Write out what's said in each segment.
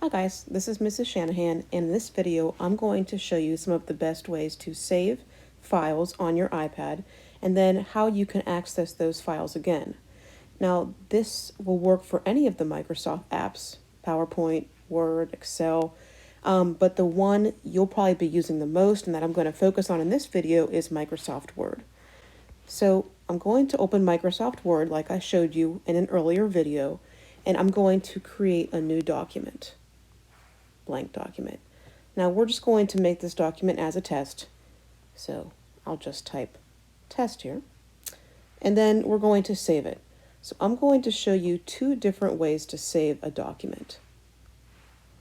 Hi guys, this is Mrs. Shanahan, and in this video I'm going to show you some of the best ways to save files on your iPad and then how you can access those files again. Now this will work for any of the Microsoft apps, PowerPoint, Word, Excel, but the one you'll probably be using the most and that I'm going to focus on in this video is Microsoft Word. So I'm going to open Microsoft Word like I showed you in an earlier video, and I'm going to create a new document. Blank document. Now we're just going to make this document as a test. So I'll just type test here. And then we're going to save it. So I'm going to show you two different ways to save a document.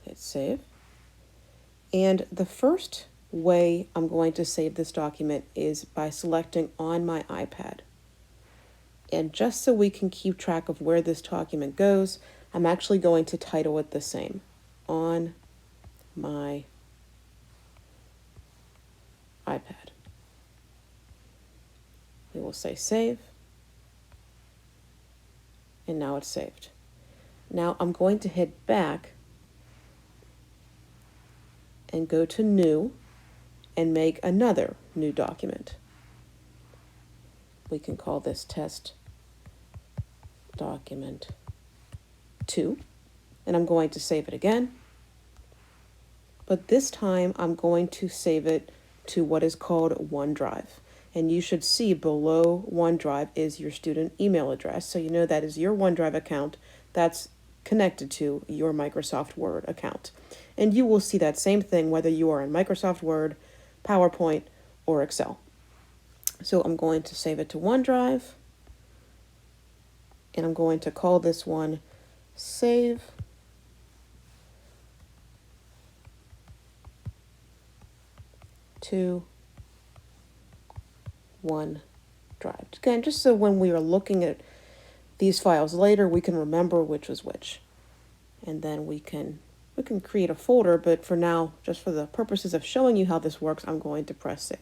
Hit save. And the first way I'm going to save this document is by selecting on my iPad. And just so we can keep track of where this document goes, I'm actually going to title it the same, on my iPad. We will say save, and now it's saved. Now I'm going to hit back and go to new and make another new document. We can call this test document 2, and I'm going to save it again. But this time I'm going to save it to what is called OneDrive. And you should see below OneDrive is your student email address. So you know that is your OneDrive account that's connected to your Microsoft Word account. And you will see that same thing whether you are in Microsoft Word, PowerPoint, or Excel. So I'm going to save it to OneDrive. And I'm going to call this one Save to OneDrive. Again, just so when we are looking at these files later, we can remember which was which. And then we can create a folder, but for now, just for the purposes of showing you how this works, I'm going to press save.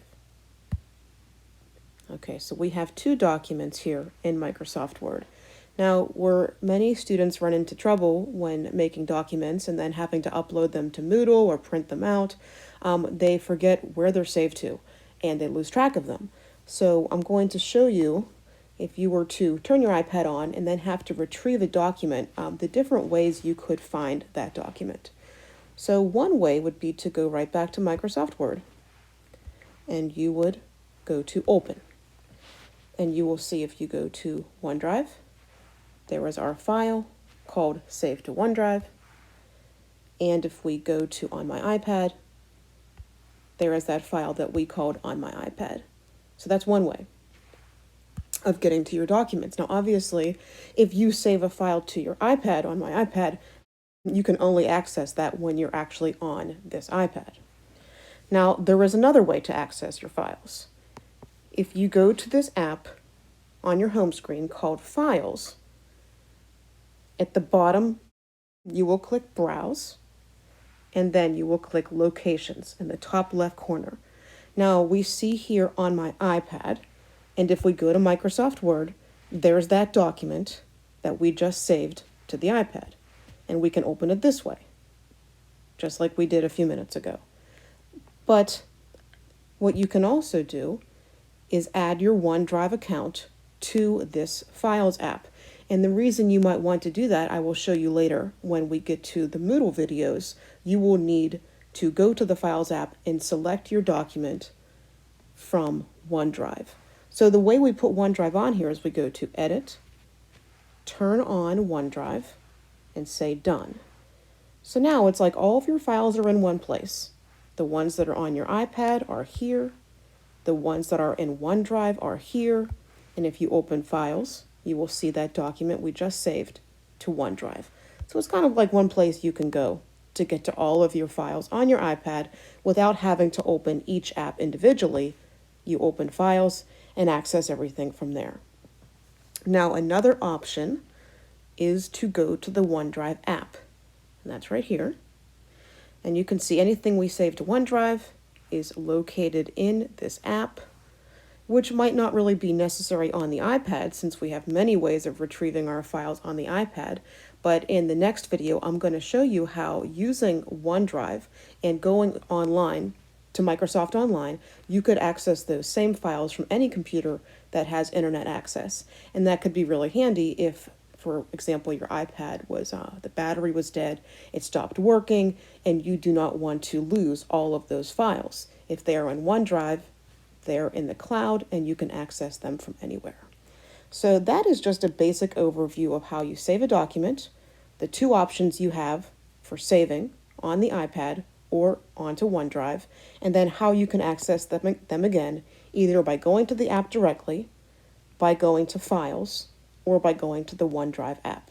Okay, so we have two documents here in Microsoft Word. Now, where many students run into trouble when making documents and then having to upload them to Moodle or print them out, they forget where they're saved to and they lose track of them. So I'm going to show you, if you were to turn your iPad on and then have to retrieve a document, the different ways you could find that document. So one way would be to go right back to Microsoft Word, and you would go to Open. And you will see if you go to OneDrive, there is our file called Save to OneDrive. And if we go to On My iPad, there is that file that we called On My iPad. So that's one way of getting to your documents. Now, obviously, if you save a file to your iPad on My iPad, you can only access that when you're actually on this iPad. Now, there is another way to access your files. If you go to this app on your home screen called Files, at the bottom, you will click Browse, and then you will click Locations in the top left corner. Now, we see here on my iPad, and if we go to Microsoft Word, there's that document that we just saved to the iPad, and we can open it this way, just like we did a few minutes ago. But what you can also do is add your OneDrive account to this Files app. And the reason you might want to do that, I will show you later when we get to the Moodle videos. You will need to go to the Files app and select your document from OneDrive. So the way we put OneDrive on here is we go to Edit, turn on OneDrive, and say Done. So now it's like all of your files are in one place. The ones that are on your iPad are here. The ones that are in OneDrive are here. And if you open Files, you will see that document we just saved to OneDrive. So it's kind of like one place you can go to get to all of your files on your iPad without having to open each app individually. You open Files and access everything from there. Now, another option is to go to the OneDrive app. And that's right here. And you can see anything we save to OneDrive is located in this app, which might not really be necessary on the iPad since we have many ways of retrieving our files on the iPad, But in the next video, I'm going to show you how using OneDrive and going online to Microsoft Online, you could access those same files from any computer that has internet access. And that could be really handy if, for example, your iPad was, the battery was dead, it stopped working, and you do not want to lose all of those files. If they are on OneDrive, they're in the cloud and you can access them from anywhere. So that is just a basic overview of how you save a document, the two options you have for saving on the iPad or onto OneDrive, and then how you can access them again, either by going to the app directly, by going to Files, or by going to the OneDrive app.